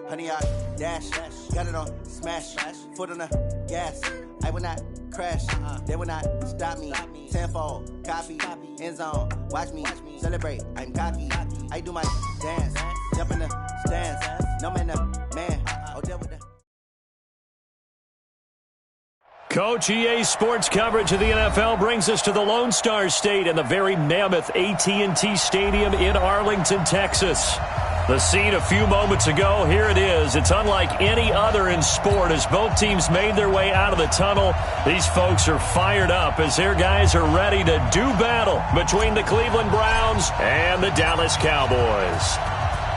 Honey, I dash, got it on smash, foot on the gas. I will not crash, they will not stop me. Tenfold, copy, end zone, watch me celebrate. I'm cocky, I do my dance, jump in the stands. No man, man, oh, deal with that. Klo2e2's sports coverage of the NFL brings us to the Lone Star State and the very mammoth AT&T Stadium in Arlington, Texas. The scene a few moments ago, here it is. It's unlike any other in sport as both teams made their way out of the tunnel. These folks are fired up as their guys are ready to do battle between the Cleveland Browns and the Dallas Cowboys.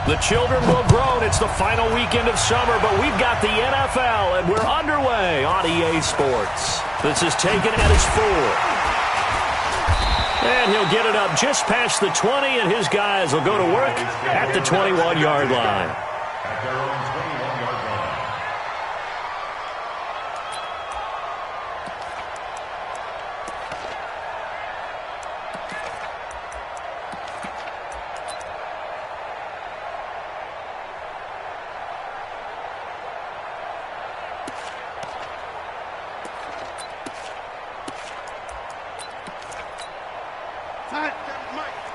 The children will groan. It's the final weekend of summer, but we've got the NFL, and we're underway on EA Sports. This is taken at his 4. And he'll get it up just past the 20, and his guys will go to work at the 21-yard line.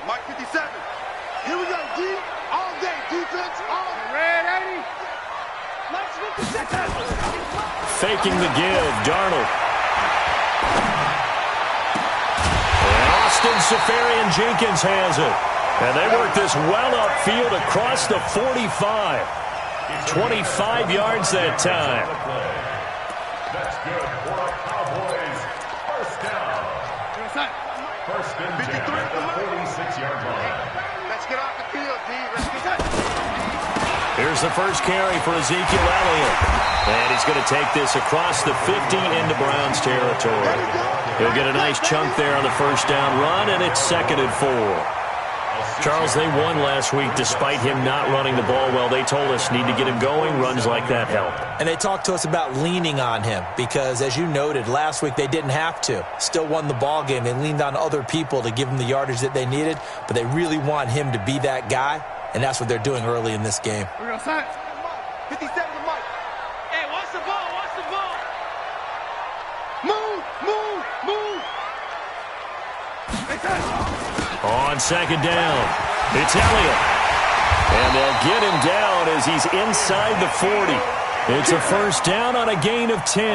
Mike 57. Here we go, D. All day. Defense, all red 80. Mike 57. Faking the give, Darnold. And Austin Seferian-Jenkins has it. And they work this well upfield across the 45. 25 yards that time. That's good for our Cowboys. First down. First and 10 at the 46-yard line. Let's get off the field, D. Let's get that. Here's the first carry for Ezekiel Elliott. And he's going to take this across the 50 into Browns territory. He'll get a nice chunk there on the first down run, and it's 2nd and 4. Charles, they won last week despite him not running the ball well. They told us need to get him going. Runs like that help. And they talked to us about leaning on him because, as you noted, last week they didn't have to. Still won the ball game. They leaned on other people to give them the yardage that they needed, but they really want him to be that guy, and that's what they're doing early in this game. We're going to sign. 57 to Mike. Hey, watch the ball. Watch the ball. Move, move, move. On second down, it's Elliott. And they'll get him down as he's inside the 40. It's a first down on a gain of 10.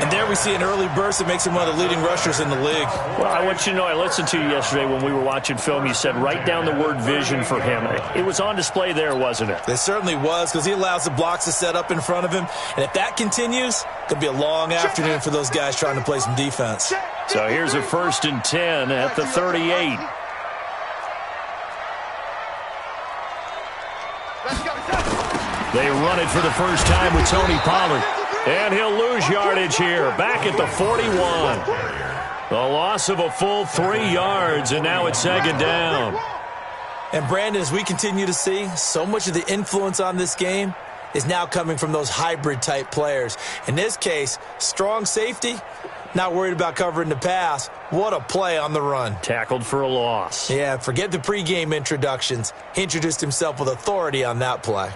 And there we see an early burst that makes him one of the leading rushers in the league. Well, I want you to know, I listened to you yesterday when we were watching film. You said write down the word vision for him. It was on display there, wasn't it? It certainly was, because he allows the blocks to set up in front of him. And if that continues, it could be a long afternoon for those guys trying to play some defense. So here's a 1st and 10 at the 38. They run it for the first time with Tony Pollard. And he'll lose yardage here, back at the 41. The loss of a full 3 yards, and now it's 2nd down. And Brandon, as we continue to see, so much of the influence on this game is now coming from those hybrid-type players. In this case, strong safety, not worried about covering the pass. What a play on the run. Tackled for a loss. Yeah, forget the pregame introductions. He introduced himself with authority on that play.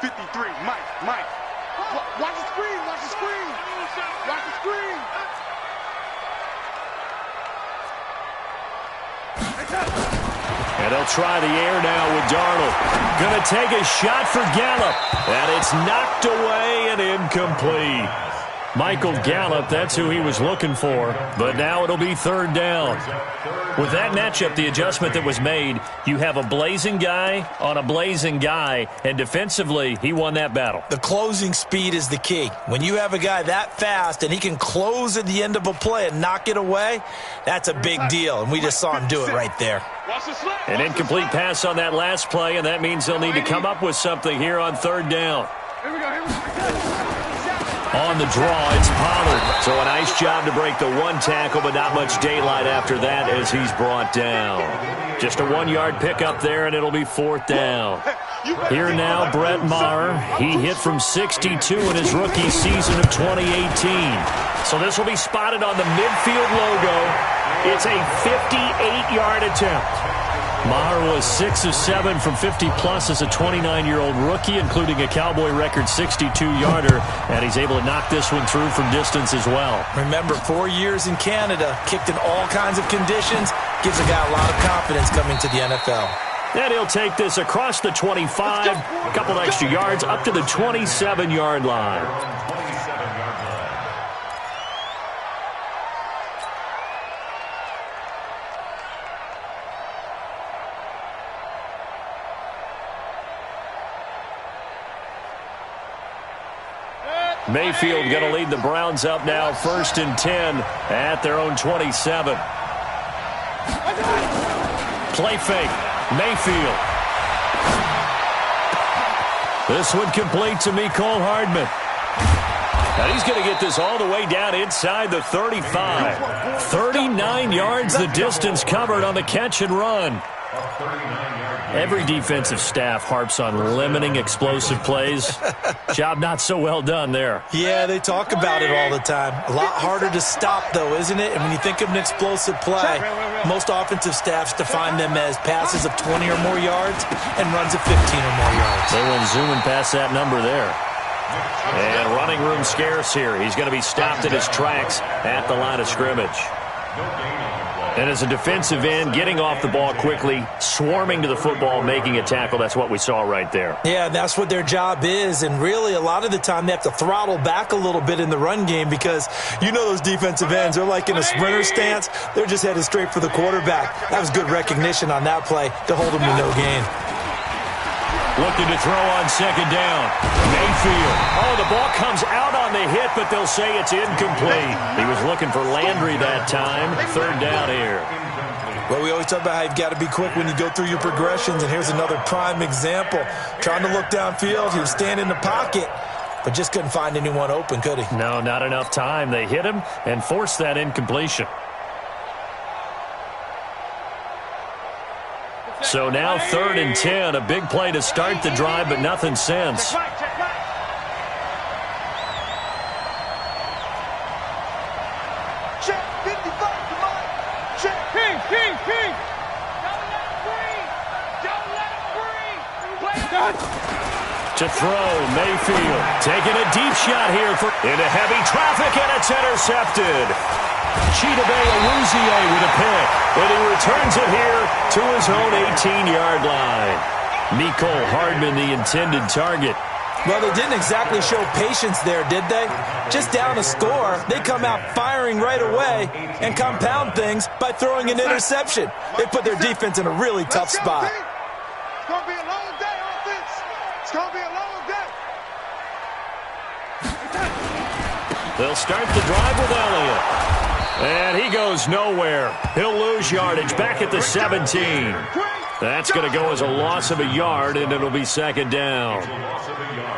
53, Mike. Watch the screen, watch the screen. Watch the screen. And they'll try the air now with Darnold. Going to take a shot for Gallup. And it's knocked away and incomplete. Michael Gallup, that's who he was looking for. But now it'll be 3rd down. With that matchup, the adjustment that was made, you have a blazing guy on a blazing guy, and defensively, he won that battle. The closing speed is the key. When you have a guy that fast and he can close at the end of a play and knock it away, that's a big deal, and we just saw him do it right there. An incomplete pass on that last play, and that means they'll need to come up with something here on 3rd down. Here we go. On the draw, it's Pollard. So a nice job to break the 1 tackle, but not much daylight after that as he's brought down. Just a 1-yard pickup there, and it'll be 4th down. Here now, Brett Maher. He hit from 62 in his rookie season of 2018. So this will be spotted on the midfield logo. It's a 58-yard attempt. Maher was 6 of 7 from 50-plus as a 29-year-old rookie, including a Cowboy record 62-yarder, and he's able to knock this one through from distance as well. Remember, 4 years in Canada, kicked in all kinds of conditions, gives a guy a lot of confidence coming to the NFL. And he'll take this across the 25, a couple extra yards, up to the 27-yard line. Mayfield going to lead the Browns up now, 1st and 10 at their own 27. Play fake. Mayfield. This one complete to Mecole Hardman. And he's going to get this all the way down inside the 35. 39 yards the distance covered on the catch and run. Every defensive staff harps on limiting explosive plays. Job not so well done there. Yeah, they talk about it all the time. A lot harder to stop, though, isn't it? And when you think of an explosive play, most offensive staffs define them as passes of 20 or more yards and runs of 15 or more yards. They went zooming past that number there. And running room scarce here. He's going to be stopped in his tracks at the line of scrimmage. And as a defensive end, getting off the ball quickly, swarming to the football, making a tackle, that's what we saw right there. Yeah, that's what their job is. And really, a lot of the time, they have to throttle back a little bit in the run game because you know those defensive ends, they're like in a sprinter stance. They're just headed straight for the quarterback. That was good recognition on that play to hold them to no gain. Looking to throw on 2nd down. Mayfield. Oh, the ball comes out on the hit, but they'll say it's incomplete. He was looking for Landry that time. 3rd down here. Well, we always talk about how you've got to be quick when you go through your progressions, and here's another prime example. Trying to look downfield, he was standing in the pocket, but just couldn't find anyone open, could he? No, not enough time. They hit him and forced that incompletion. So now 3rd and 10, a big play to start the drive, but nothing since. Check 55, come on. Check. King. Don't let him breathe. To throw, Mayfield taking a deep shot here into heavy traffic, and it's intercepted. Chidobe Awuzie with a pick, and he returns it here to his own 18-yard line. Mecole Hardman, the intended target. Well, they didn't exactly show patience there, did they? Just down a score, they come out firing right away and compound things by throwing an interception. They put their defense in a really tough spot. It's going to be a long day, offense. It's going to be a long day. They'll start the drive with Elliott. And he goes nowhere. He'll lose yardage back at the 17. That's going to go as a loss of a yard, and it'll be 2nd down.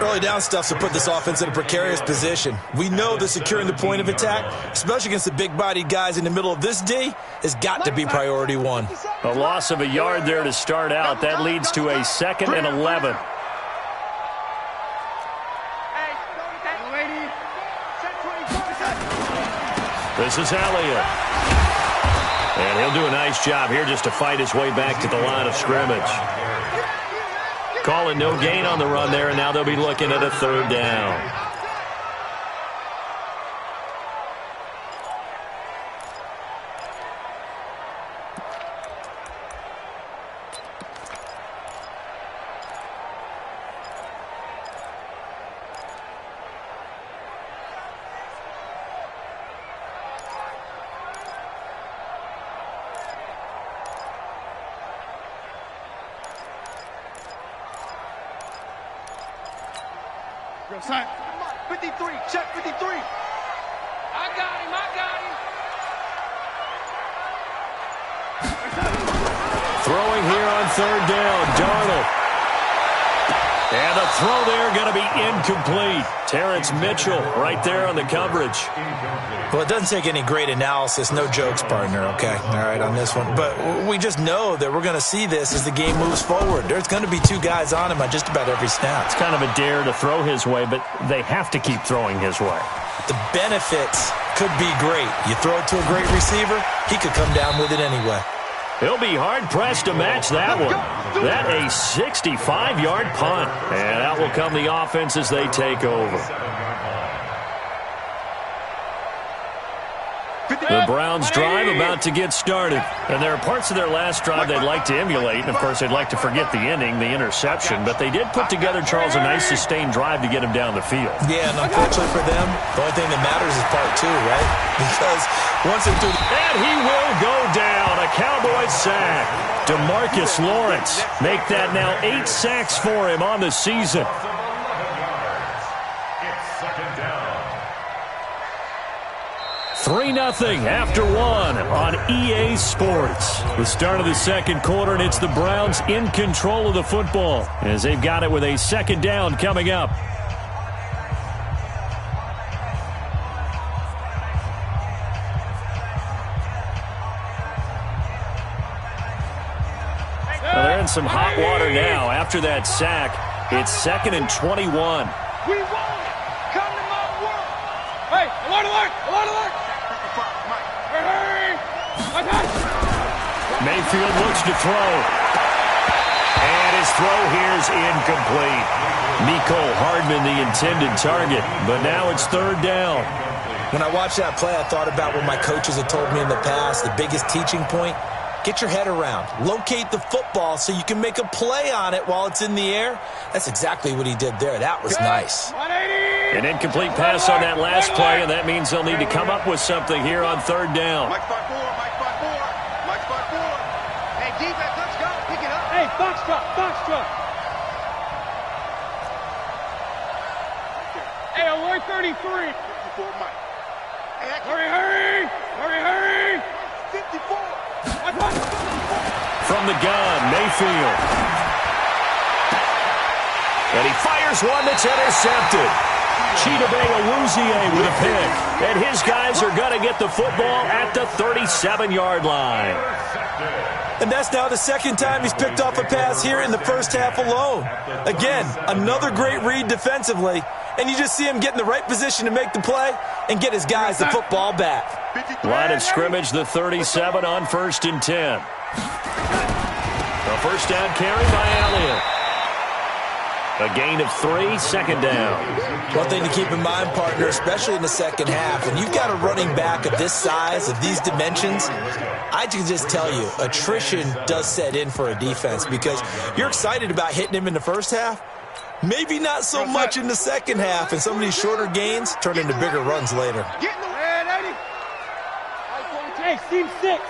Early down stuff to put this offense in a precarious position. We know that securing the point of attack, especially against the big-bodied guys in the middle of this D, has got to be priority one. A loss of a yard there to start out. That leads to a 2nd and 11. This is Elliott. And he'll do a nice job here just to fight his way back to the line of scrimmage. Calling no gain on the run there, and now they'll be looking at a 3rd down. Sign. 53, check 53. I got him. Throwing here on 3rd down, Darnold. And the throw there going to be incomplete. Terrence Mitchell right there on the coverage. Well, it doesn't take any great analysis. No jokes, partner, okay? All right, on this one. But we just know that we're going to see this as the game moves forward. There's going to be 2 guys on him on just about every snap. It's kind of a dare to throw his way, but they have to keep throwing his way. The benefits could be great. You throw it to a great receiver, he could come down with it anyway. He'll be hard-pressed to match that one. That a 65-yard punt. And out will come the offense as they take over. The Browns drive about to get started. And there are parts of their last drive they'd like to emulate. And, of course, they'd like to forget the ending, the interception. But they did put together, Charles, a nice sustained drive to get him down the field. Yeah, and unfortunately for them, the only thing that matters is part two, right? Because once they're through... And he will go down. A Cowboy sack. DeMarcus Lawrence make that now 8 sacks for him on the season. It's second down. 3-0 after 1 on EA Sports. The start of the second quarter, and it's the Browns in control of the football as they've got it with a second down coming up. Well, they're in some hot water now after that sack. It's 2nd and 21. We won it. Come to my world. Hey, alert. Mayfield looks to throw. And his throw here's incomplete. Mecole Hardman the intended target, but now it's 3rd down. When I watched that play, I thought about what my coaches had told me in the past. The biggest teaching point, get your head around. Locate the football so you can make a play on it while it's in the air. That's exactly what he did there. That was nice. An incomplete pass on that last play, and that means they'll need to come up with something here on 3rd down. Mike 5-4. Hey, defense, let's go. Pick it up. Hey, Foxtrot. Hey, alert 33. 54, Mike. Hurry. 54. From the gun, Mayfield. And he fires one that's intercepted. Chidobe Awuzie with a pick. And his guys are going to get the football at the 37-yard line. And that's now the second time he's picked off a pass here in the first half alone. Again, another great read defensively. And you just see him get in the right position to make the play and get his guys the football back. Line of scrimmage, the 37 on 1st and 10. A first down carry by Elliott. A gain of 3, 2nd down. One thing to keep in mind, partner, especially in the second half, when you've got a running back of this size, of these dimensions, I can just tell you, attrition does set in for a defense because you're excited about hitting him in the first half. Maybe not so much in the second half, and some of these shorter gains turn into bigger runs later. Get in the way, Eddie. Hey, seam 6.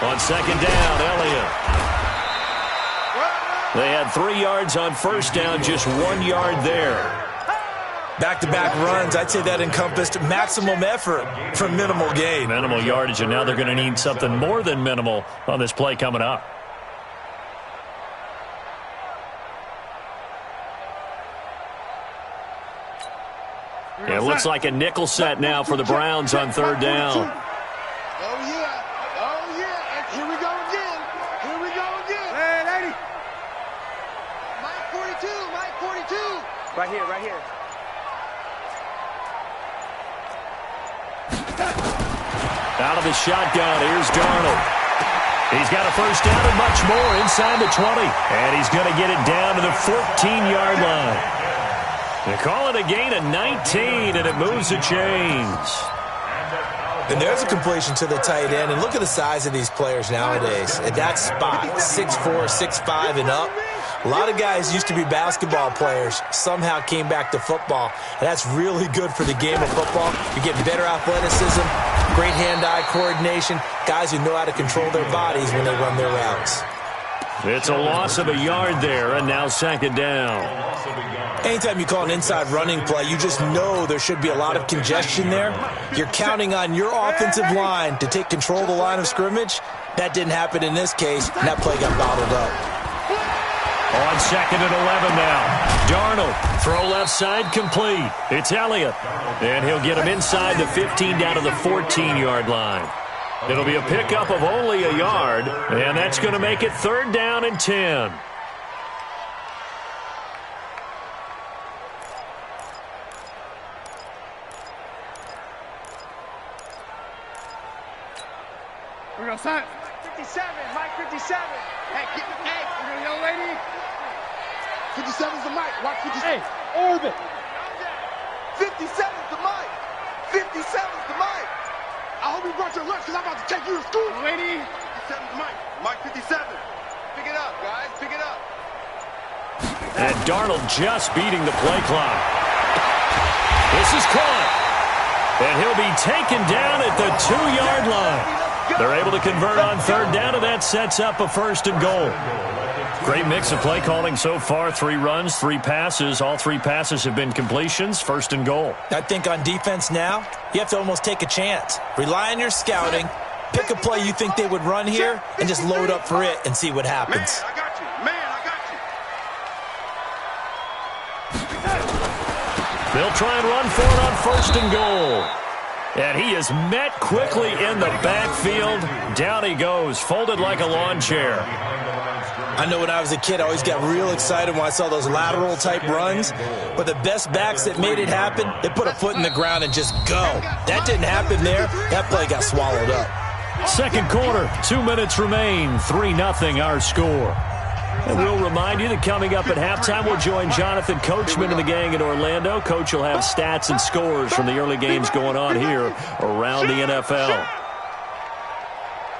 On 2nd down, Elliott. They had 3 yards on 1st down, just 1 yard there. Back-to-back runs, I'd say that encompassed maximum effort for minimal gain. Minimal yardage, and now they're going to need something more than minimal on this play coming up. It looks like a nickel set now for the Browns on 3rd down. Oh, yeah. And here we go again. Hey, lady. Mike 42. Right here. Out of the shotgun, here's Darnold. He's got a first down and much more inside the 20. And he's going to get it down to the 14-yard line. They call it a gain of 19, and it moves the chains. And there's a completion to the tight end. And look at the size of these players nowadays. At that spot, 6'4", 6'5", and up. A lot of guys used to be basketball players, somehow came back to football. And that's really good for the game of football. You're getting better athleticism, great hand-eye coordination, guys who know how to control their bodies when they run their routes. It's a loss of a yard there, and now 2nd down. Anytime you call an inside running play, you just know there should be a lot of congestion there. You're counting on your offensive line to take control of the line of scrimmage. That didn't happen in this case, and that play got bottled up. On 2nd and 11 now. Darnold, throw left side, complete. It's Elliott, and he'll get him inside the 15 down to the 14-yard line. It'll be a pickup of only a yard, and that's going to make it 3rd down and 10. We're going to sign. 57, Mike 57. Hey, young lady. 57's the mic. Watch 57. Hey, orbit. 57's the mic. 57's the mic. I hope you brought your lunch because I'm about to take you to school. Lady. 57's the mic. Mike 57. Pick it up, guys. Pick it up. And Darnold just beating the play clock. This is caught. And he'll be taken down at the 2-yard line. They're able to convert on third down, and that sets up a 1st and goal. Great mix of play calling so far. 3 runs, 3 passes. All 3 passes have been completions. 1st and goal. I think on defense now, you have to almost take a chance. Rely on your scouting. Pick a play you think they would run here, and just load up for it and see what happens. Man, I got you. Man, I got you. They'll try and run for it on 1st and goal. And he is met quickly in the backfield. Down he goes, folded like a lawn chair. I know when I was a kid, I always got real excited when I saw those lateral-type runs. But the best backs that made it happen, they put a foot in the ground and just go. That didn't happen there. That play got swallowed up. Second quarter, 2 minutes remain. 3-0 our score. And we'll remind you that coming up at halftime, we'll join Jonathan Coachman and the gang in Orlando. Coach will have stats and scores from the early games going on here around the NFL.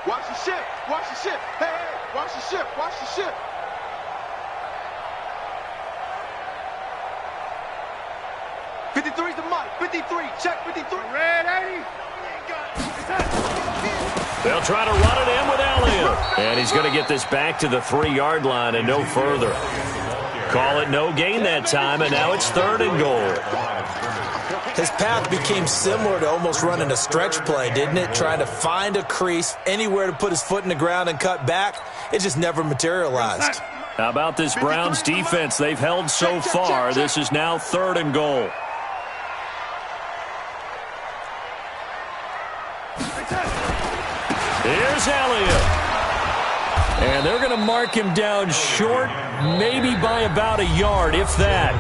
Watch the ship. Watch the ship. Hey, watch the ship. Watch the ship. '53's the mic. 53. Check 53. Red 80. They'll try to run it in with Elliott. And he's going to get this back to the 3-yard line and no further. Call it no gain that time, and now it's 3rd and goal. His path became similar to almost running a stretch play, didn't it? Trying to find a crease, anywhere to put his foot in the ground and cut back. It just never materialized. How about this Browns defense they've held so far? This is now 3rd and goal. Here's Elliott. And they're going to mark him down short, maybe by about a yard, if that.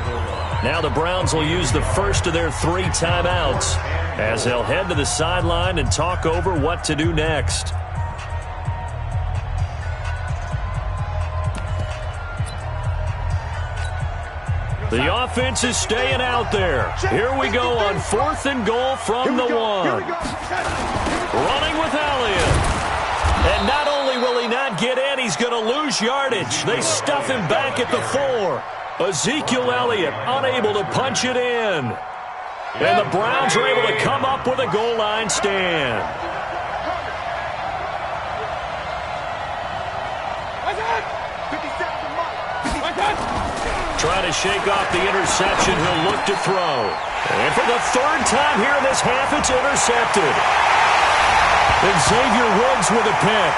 Now the Browns will use the first of their 3 timeouts as they'll head to the sideline and talk over what to do next. The offense is staying out there. Here we go on 4th and goal from the 1. Running with Elliott. And not only will he not get in, he's going to lose yardage. They stuff him back at the 4. Ezekiel Elliott unable to punch it in. And the Browns are able to come up with a goal line stand. Trying to shake off the interception, he'll look to throw. And for the 3rd time here in this half, it's intercepted. And Xavier Woods with a pick.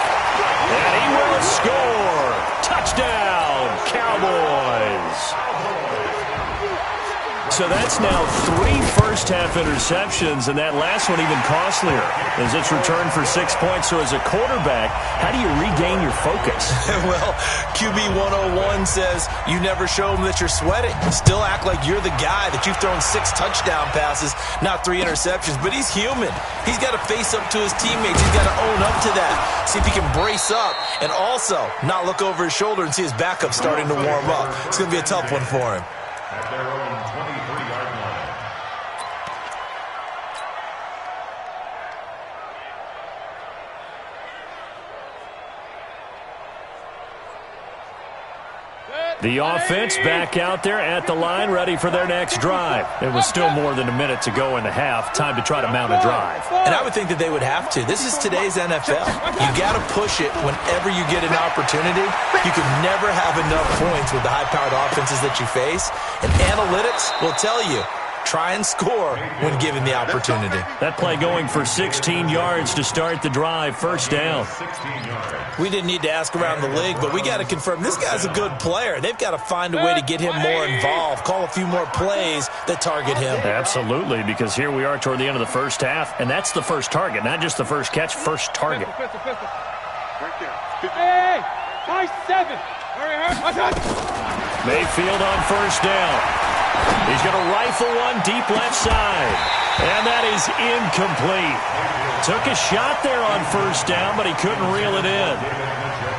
And he will score. Touchdown, Cowboys. So that's now 3 first-half interceptions, and that last one even costlier as it's returned for 6 points. So as a quarterback, how do you regain your focus? Well, QB 101 says you never show them that you're sweating. Still act like you're the guy, that you've thrown 6 touchdown passes, not 3 interceptions. But he's human. He's got to face up to his teammates. He's got to own up to that. See if he can brace up and also not look over his shoulder and see his backup starting to warm up. It's going to be a tough one for him. At their own 23-yard line. The offense back out there at the line, ready for their next drive. It was still more than a minute to go in the half. Time to try to mount a drive. And I would think that they would have to. This is today's NFL. You got to push it whenever you get an opportunity. You can never have enough points with the high-powered offenses that you face. And analytics will tell you, try and score when given the opportunity. That play going for 16 yards to start the drive. First down. We didn't need to ask around the league, but we got to confirm this guy's a good player. They've got to find a way to get him more involved, call a few more plays that target him. Absolutely, because here we are toward the end of the first half, and that's the first target, not just the first catch, first target. Hey, 5-7. Mayfield on first down. He's going to rifle one deep left side. And that is incomplete. Took a shot there on first down, but he couldn't reel it in.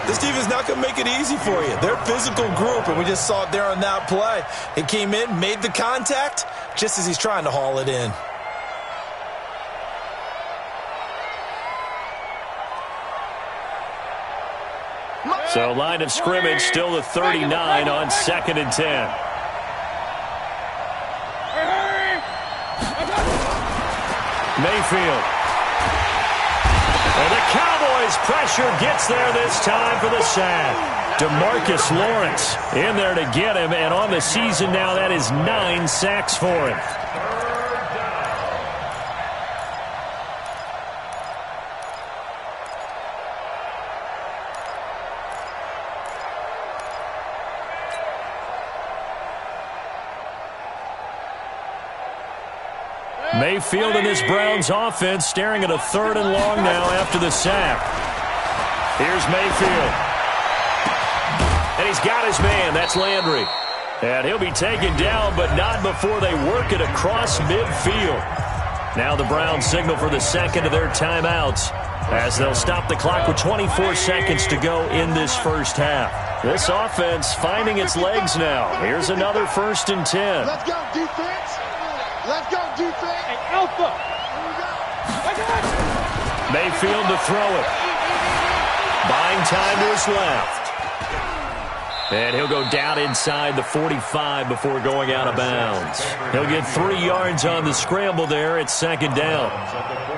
This team is not going to make it easy for you. They're a physical group, and we just saw it there on that play. It came in, made the contact, just as he's trying to haul it in. So line of scrimmage still the 39 on 2nd and 10. Mayfield. And the Cowboys' pressure gets there this time for the sack. DeMarcus Lawrence in there to get him, and on the season now, that is 9 sacks for him. Mayfield and this Browns offense staring at a 3rd and long now after the sack. Here's Mayfield. And he's got his man. That's Landry. And he'll be taken down, but not before they work it across midfield. Now the Browns signal for the second of their timeouts as they'll stop the clock with 24 seconds to go in this first half. This offense finding its legs now. Here's another 1st and 10. Let's go, defense. Let's go, defense. Hey, Alpha. Mayfield to throw it. Buying time to his left. And he'll go down inside the 45 before going out of bounds. He'll get 3 yards on the scramble there at 2nd down.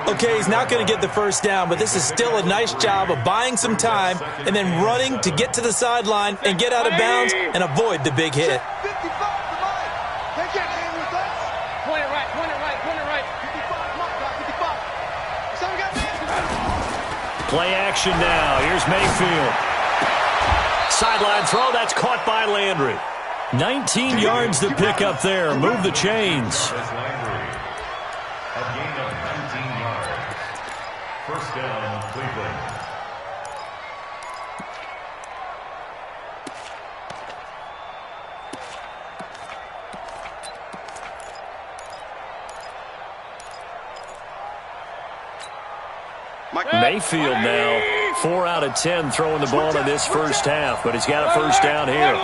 Okay, he's not going to get the first down, but this is still a nice job of buying some time and then running to get to the sideline and get out of bounds and avoid the big hit. Play action now. Here's Mayfield. Sideline throw. That's caught by Landry. 19 yards to pick up there. Move the chains. A gain of 19 yards. First down, Cleveland. Mayfield now 4 out of 10 throwing the ball in this first half, but he's got a first down here.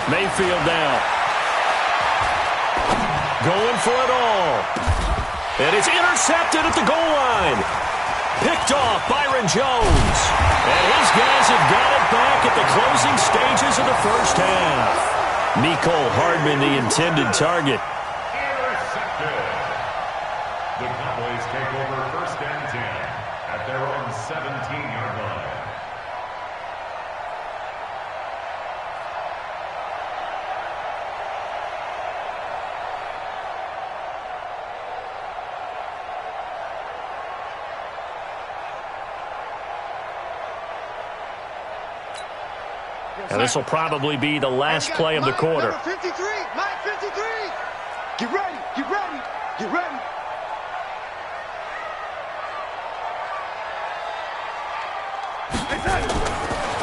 Mayfield now going for it all, and it's intercepted at the goal line. Picked off Byron Jones, and his guys have got it back at the closing stages of the first half. Mecole Hardman, the intended target. Intercepted. The Cowboys take over 1st and 10 at their own 17-yard line. And this will probably be the last play of the quarter. 53, Mike 53. Get ready, get ready, get ready.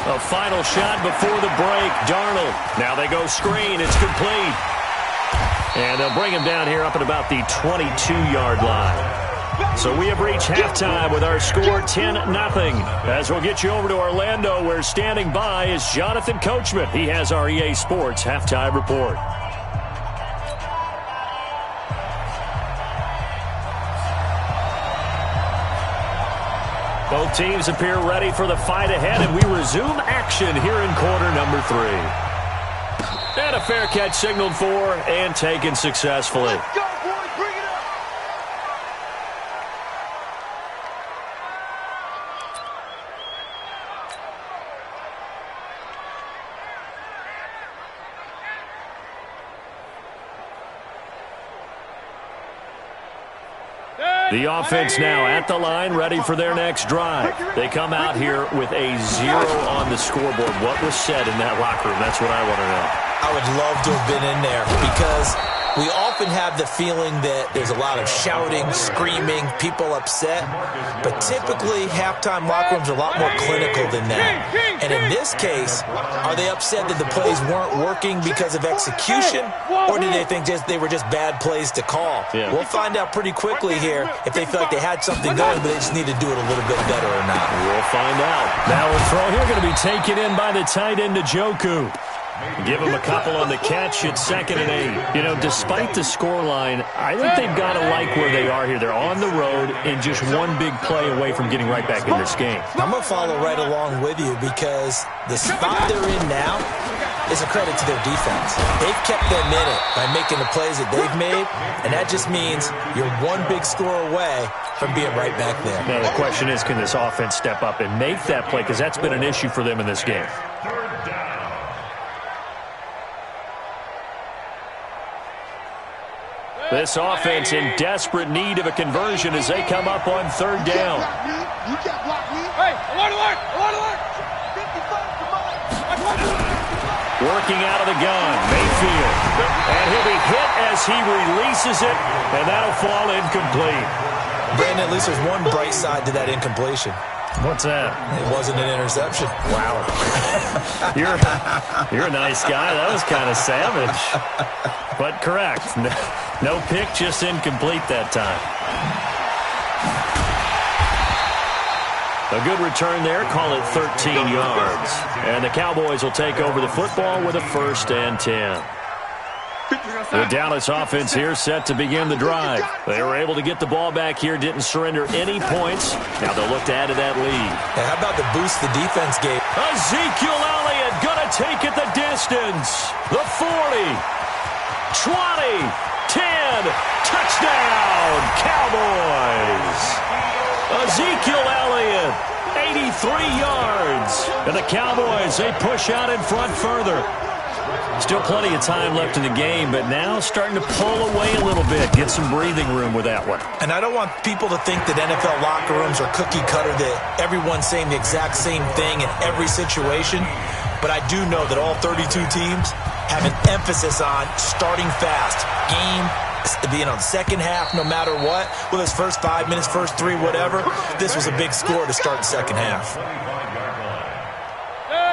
A final shot before the break. Darnold. Now they go screen. It's complete. And they'll bring him down here up at about the 22-yard line. So we have reached halftime with our score 10-0. As we'll get you over to Orlando, where standing by is Jonathan Coachman. He has our EA Sports halftime report. Both teams appear ready for the fight ahead, and we resume action here in quarter number 3. And a fair catch signaled for and taken successfully. Let's go, boys. Bring it up. The offense now at the line, ready for their next drive. They come out here with a 0 on the scoreboard. What was said in that locker room? That's what I want to know. I would love to have been in there because we often have the feeling that there's a lot of shouting, screaming, people upset. But typically, halftime locker rooms are a lot more clinical than that. And in this case, are they upset that the plays weren't working because of execution? Or do they think they were just bad plays to call? Yeah. We'll find out pretty quickly here if they feel like they had something going, but they just need to do it a little bit better or not. We'll find out. Now a throw here going to be taken in by the tight end, Njoku. Give him a couple on the catch at 2nd and 8. You know, despite the scoreline, I think they've got to like where they are here. They're on the road and just one big play away from getting right back in this game. I'm going to follow right along with you because the spot they're in now is a credit to their defense. They've kept them in it by making the plays that they've made, and that just means you're one big score away from being right back there. Now, the question is, can this offense step up and make that play? Because that's been an issue for them in this game. This offense in desperate need of a conversion as they come up on 3rd down. You can't block me. Hey, alert! Working out of the gun, Mayfield. And he'll be hit as he releases it, and that'll fall incomplete. Brandon, at least there's one bright side to that incompletion. What's that? It wasn't an interception. Wow. You're a nice guy. That was kind of savage. But correct. No pick, just incomplete that time. A good return there. Call it 13 yards. And the Cowboys will take over the football with a 1st and 10. The Dallas offense here set to begin the drive. They were able to get the ball back here, didn't surrender any points. Now they'll look to add to that lead. Hey, how about the boost the defense gave? Ezekiel Elliott gonna take it the distance. The 40, 20, 10, touchdown, Cowboys. Ezekiel Elliott, 83 yards. And the Cowboys, they push out in front further. Still plenty of time left in the game, but now starting to pull away a little bit, get some breathing room with that one. And I don't want people to think that NFL locker rooms are cookie cutter, that everyone's saying the exact same thing in every situation. But I do know that all 32 teams have an emphasis on starting fast. Game, second half, no matter what. Whether it's first 5 minutes, first 3, whatever. This was a big score to start the second half.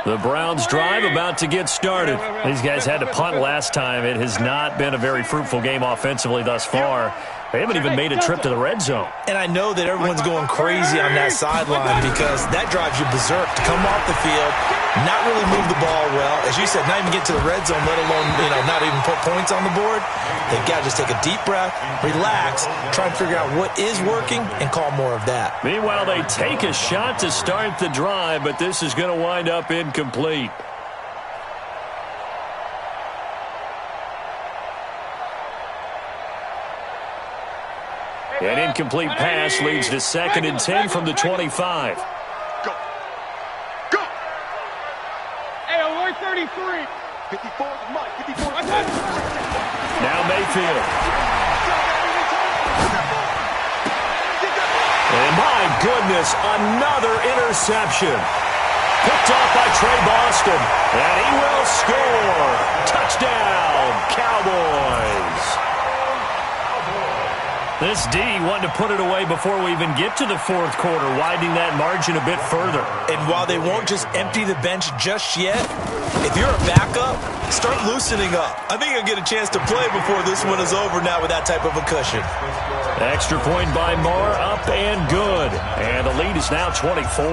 The Browns drive about to get started. These guys had to punt last time. It has not been a very fruitful game offensively thus far. They haven't even made a trip to the red zone. And I know that everyone's going crazy on that sideline because that drives you berserk to come off the field, not really move the ball well. As you said, not even get to the red zone, let alone, not even put points on the board. They've got to just take a deep breath, relax, try and figure out what is working, and call more of that. Meanwhile, they take a shot to start the drive, but this is going to wind up incomplete. An incomplete pass leads to 2nd and 10 from the 25. Go. Hey, alert 33. 54 is Mike. 54 is Mike. Now Mayfield. And my goodness, another interception. Picked off by Trey Boston. And he will score. Touchdown, Cowboys. This D wanted to put it away before we even get to the 4th quarter, widening that margin a bit further. And while they won't just empty the bench just yet, if you're a backup, start loosening up. I think you'll get a chance to play before this one is over now with that type of a cushion. Extra point by Moore, up and good. And the lead is now 24.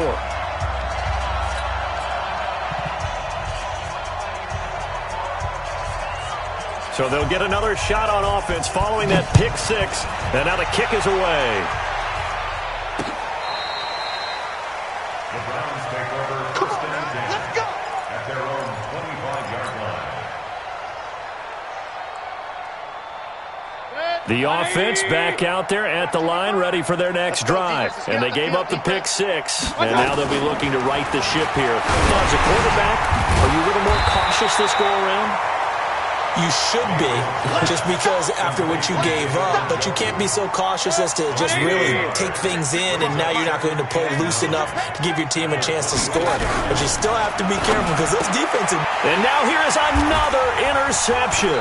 So they'll get another shot on offense following that pick 6. And now the kick is away. The Browns take over 1st and 10 at their own 25-yard line. The offense back out there at the line, ready for their next drive. And they gave up the pick 6. And now they'll be looking to right the ship here. As a quarterback, are you a little more cautious this go around? You should be, just because after what you gave up, but you can't be so cautious as to just really take things in, and now you're not going to play loose enough to give your team a chance to score. But you still have to be careful because those defensive... And now here is another interception.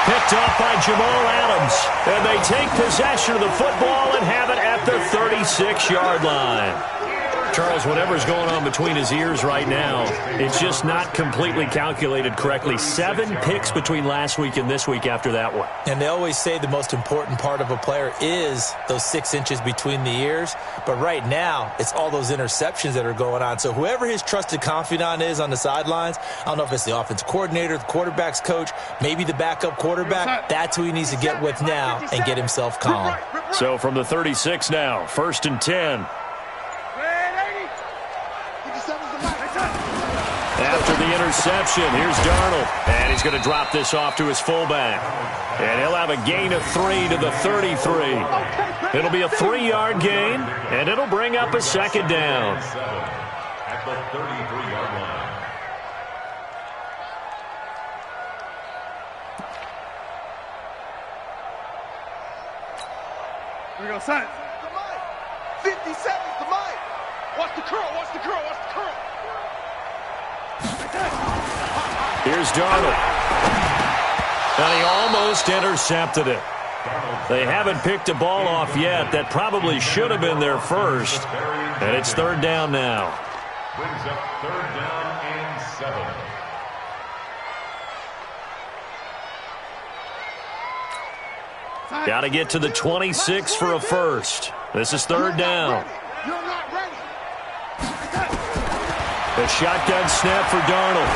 picked off by Jamal Adams. And they take possession of the football and have it at the 36-yard line. Charles, whatever's going on between his ears right now, it's just not completely calculated correctly. 7 picks between last week and this week after that one. And they always say the most important part of a player is those 6 inches between the ears. But right now, it's all those interceptions that are going on. So whoever his trusted confidant is on the sidelines, I don't know if it's the offensive coordinator, the quarterback's coach, maybe the backup quarterback, that's who he needs to get with now and get himself calm. So from the 36 now, 1st and 10. After the interception, here's Darnold. And he's going to drop this off to his fullback. And he'll have a gain of 3 to the 33. It'll be a 3-yard gain, and it'll bring up a 2nd down. At the 33-yard line. Here we go, son. 50 seconds to Mike. Watch the curl, watch the curl, watch the curl. Here's Darnold. And he almost intercepted it. They haven't picked a ball off yet. That probably should have been their first. And it's 3rd down now. Brings up 3rd down and 7. Got to get to the 26 for a first. This is 3rd down. You're not ready. The shotgun snap for Darnold.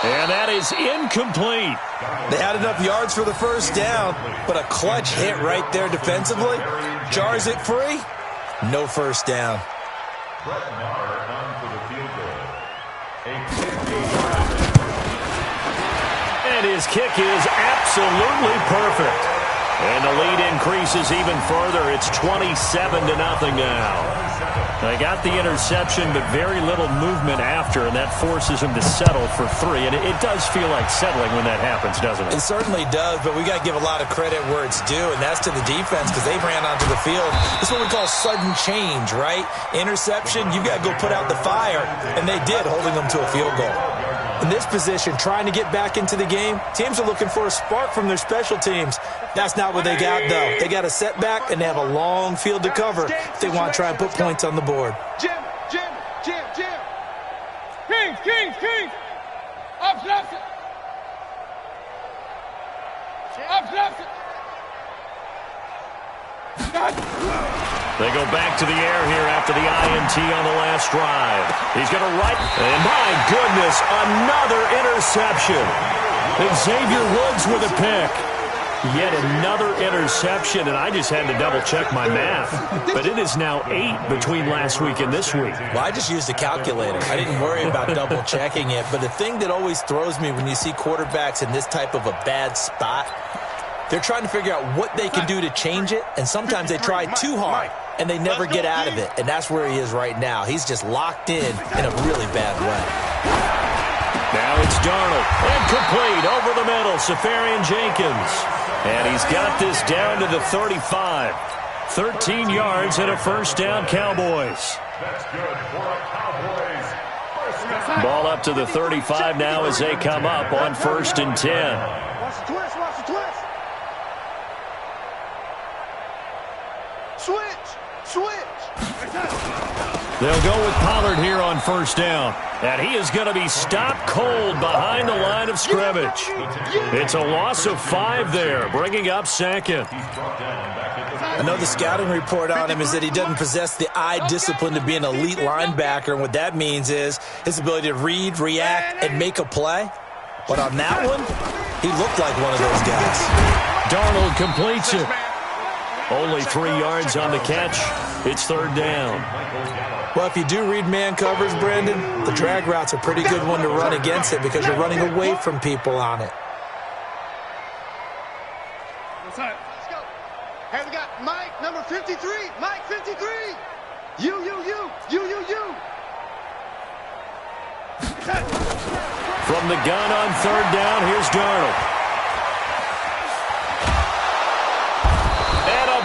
And that is incomplete. They had enough yards for the first down, but a clutch hit right there defensively jars it free. No first down. Brett Maher on for the field goal. And his kick is absolutely perfect. And the lead increases even further. It's 27-0 now. They got the interception, but very little movement after, and that forces him to settle for 3. And it does feel like settling when that happens, doesn't it? It certainly does, but we got to give a lot of credit where it's due, and that's to the defense because they ran onto the field. This is what we call sudden change, right? Interception, you got to go put out the fire, and they did, holding them to a field goal. In this position, trying to get back into the game, teams are looking for a spark from their special teams. That's not what they got, though. They got a setback, and they have a long field to cover if they want to try and put points on the board. Jim. Kings. Abschließen. They go back to the air here after the INT on the last drive. He's going to right. And my goodness, another interception. Xavier Woods with a pick. Yet another interception, and I just had to double-check my math. But it is now 8 between last week and this week. Well, I just used a calculator. I didn't worry about double-checking it. But the thing that always throws me when you see quarterbacks in this type of a bad spot, they're trying to figure out what they can do to change it, and sometimes they try too hard, and they never get out of it. And that's where he is right now. He's just locked in a really bad way. Now it's Darnold. Incomplete over the middle. Safarian Jenkins. And he's got this down to the 35. 13 yards and a first down, Cowboys. That's good for a Cowboys first down. Ball up to the 35 now as they come up on 1st and 10. Watch the twist. Switch. They'll go with Pollard here on 1st down. And he is going to be stopped cold behind the line of scrimmage. It's a loss of 5 there, bringing up 2nd. I know the scouting report on him is that he doesn't possess the eye discipline to be an elite linebacker, and what that means is his ability to read, react, and make a play. But on that one, he looked like one of those guys. Darnold completes it. Only 3 yards on the catch. It's 3rd down. Well, if you do read man covers, Brandon, the drag route's a pretty good one to run against it because you're running away from people on it. Let's go. Hey, we got Mike, number 53. Mike, 53. You. From the gun on 3rd down, here's Darnold.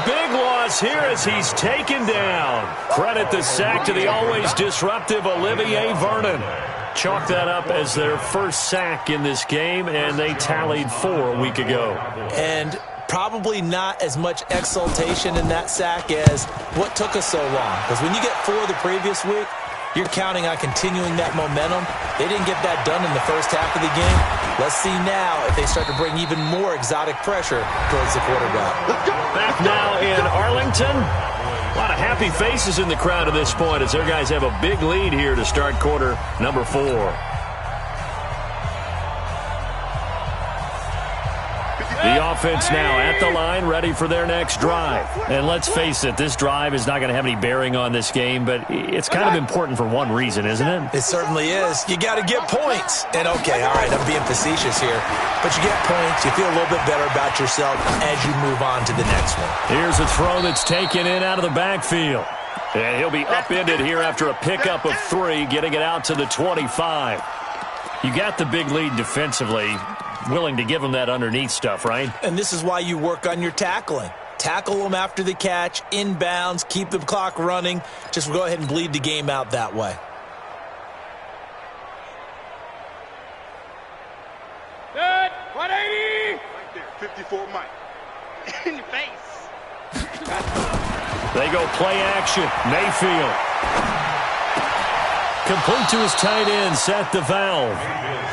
Big loss here as he's taken down. Credit the sack to the always disruptive Olivier Vernon. chalk that up as their first sack in this game, and they tallied 4 a week ago. And probably not as much exultation in that sack as what took us so long. Because when you get 4 the previous week, you're counting on continuing that momentum. They didn't get that done in the first half of the game. Let's see now if they start to bring even more exotic pressure towards the quarterback. Back now in Arlington. A lot of happy faces in the crowd at this point as their guys have a big lead here to start quarter number 4. The offense now at the line, ready for their next drive. And let's face it, this drive is not going to have any bearing on this game, but it's kind of important for one reason, isn't it? It certainly is. You got to get points. And, okay, all right, I'm being facetious here. But you get points, you feel a little bit better about yourself as you move on to the next one. Here's a throw that's taken in out of the backfield. And he'll be upended here after a pickup of 3, getting it out to the 25. You got the big lead defensively. Willing to give them that underneath stuff, right? And this is why you work on your tackling. Tackle them after the catch, inbounds, keep the clock running. Just go ahead and bleed the game out that way. Good. 180. Right there. 54 Mike. In your face. They go play action. Mayfield. Complete to his tight end, Seth the Valve.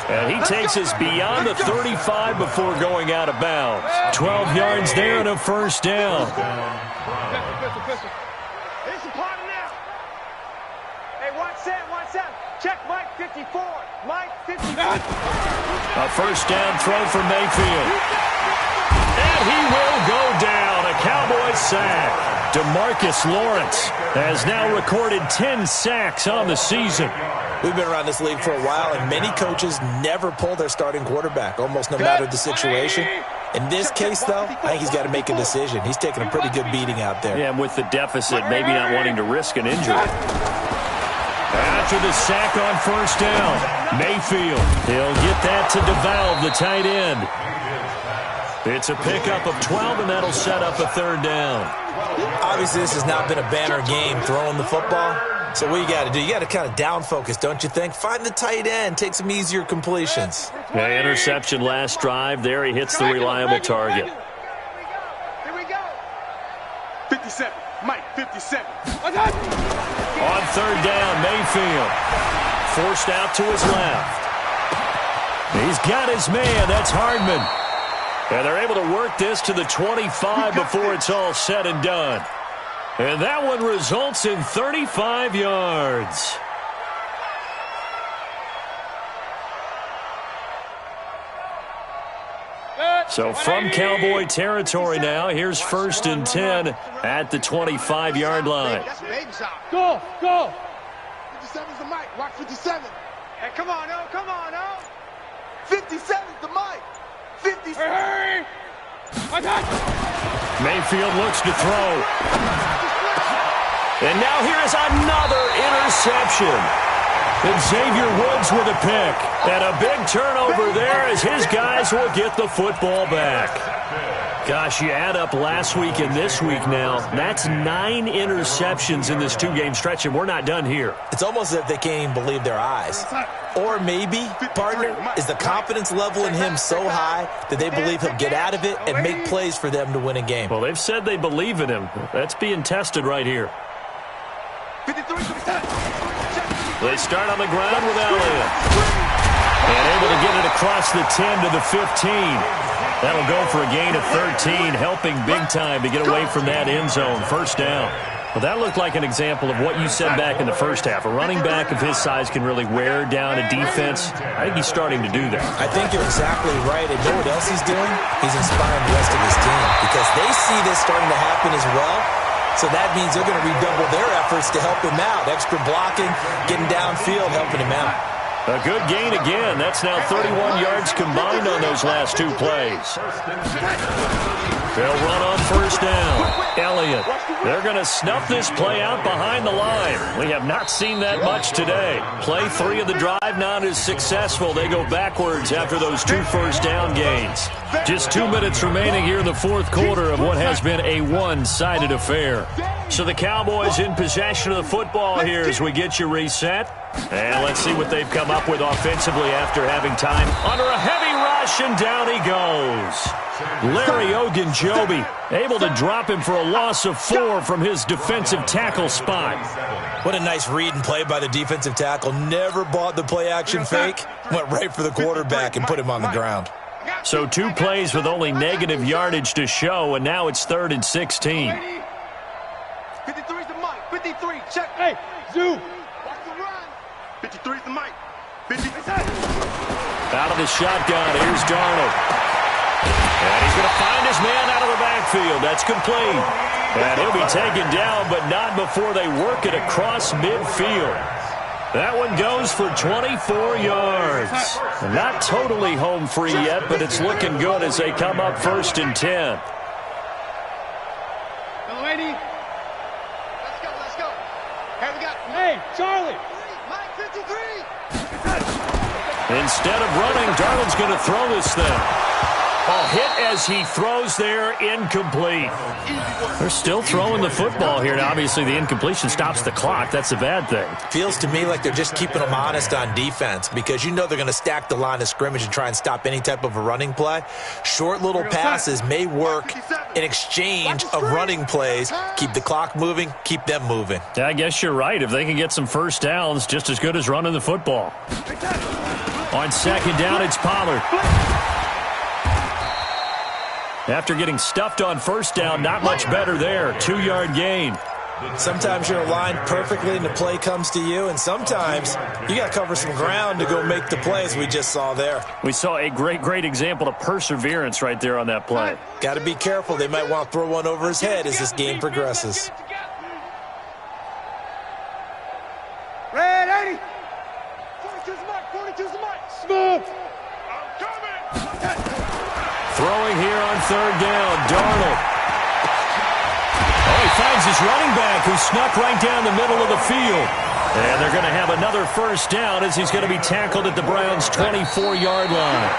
And he takes us beyond the 35 before going out of bounds. 12 yards there and a first down. It's a party now. Hey, watch that. Check Mike 54. Mike 54. A first down throw for Mayfield. And he will go down. A Cowboys sack. DeMarcus Lawrence has now recorded 10 sacks on the season. We've been around this league for a while, and many coaches never pull their starting quarterback, almost no matter the situation. In this case, though, I think he's got to make a decision. He's taking a pretty good beating out there. Yeah, and with the deficit, maybe not wanting to risk an injury. After the sack on first down, Mayfield. He'll get that to DeValve, the tight end. It's a pickup of 12, and that'll set up a third down. Obviously, this has not been a banner game throwing the football. So what you got to do, you got to kind of down focus, don't you think? Find the tight end, take some easier completions. Yeah, interception last drive. There he hits the reliable target. Here we go. 57. Mike, 57. On third down, Mayfield. Forced out to his left. He's got his man. That's Hardman. And they're able to work this to the 25 before it's all said and done. And that one results in 35 yards. So from Cowboy territory now, here's 1st and 10 at the 25-yard line. Go. 57's the Mike. Watch 57. Hey, come on, oh. 57's the Mike. 57. Hurry. Mayfield looks to throw. And now here is another interception. And Xavier Woods with a pick. And a big turnover there as his guys will get the football back. Gosh, you add up last week and this week now. That's 9 interceptions in this 2-game stretch, and we're not done here. It's almost as if they can't even believe their eyes. Or maybe, partner, is the confidence level in him so high that they believe he'll get out of it and make plays for them to win a game. Well, they've said they believe in him. That's being tested right here. They start on the ground with Elliott. And able to get it across the 10 to the 15. That'll go for a gain of 13, helping big time to get away from that end zone. First down. Well, that looked like an example of what you said back in the first half. A running back of his size can really wear down a defense. I think he's starting to do that. I think you're exactly right. And you know what else he's doing? He's inspiring the rest of his team because they see this starting to happen as well. So that means they're going to redouble their efforts to help him out. Extra blocking, getting downfield, helping him out. A good gain again. That's now 31 yards combined on those last 2 plays. They'll run on first down. Elliott. They're going to snuff this play out behind the line. We have not seen that much today. Play 3 of the drive not as successful. They go backwards after those 2 first down gains. Just 2 minutes remaining here in the fourth quarter of what has been a one-sided affair. So the Cowboys in possession of the football here as we get you reset. And let's see what they've come up with offensively after having time under a heavy rush, and down he goes. Larry Ogunjobi able to drop him for a loss of 4 from his defensive tackle spot. What a nice read and play by the defensive tackle. Never bought the play-action fake. Went right for the quarterback and put him on the ground. So 2 plays with only negative yardage to show, and now it's 3rd and 16. 53's the mic. 53. Check. Hey, Zoo. Watch the run. 53's the mic. 53. Out of the shotgun, here's Darnold. And he's going to find his man out of the backfield. That's complete. And he'll be taken down, but not before they work it across midfield. That one goes for 24 yards. Not totally home free yet, but it's looking good as they come up 1st and 10. Klo2e2's. Let's go. Here we go. Hey, Charlie. Mike 53. Instead of running, Darnold's going to throw this thing. Oh, hit as he throws there, incomplete. They're still throwing the football here. Now, obviously, the incompletion stops the clock. That's a bad thing. Feels to me like they're just keeping them honest on defense because you know they're going to stack the line of scrimmage and try and stop any type of a running play. Short little passes may work in exchange of running plays. Keep the clock moving, keep them moving. I guess you're right. If they can get some first downs, just as good as running the football. On 2nd down, it's Pollard. After getting stuffed on 1st down, not much better there. 2-yard gain. Sometimes you're aligned perfectly and the play comes to you, and sometimes you got to cover some ground to go make the play, as we just saw there. We saw a great example of perseverance right there on that play. Got to be careful. They might want to throw one over his head as this game progresses. Red 80. 42's the mic. 42's the mic. Smooth. I'm coming. Throwing here on 3rd down, Darnold. Oh, he finds his running back who snuck right down the middle of the field. And they're going to have another 1st down as he's going to be tackled at the Browns' 24-yard line.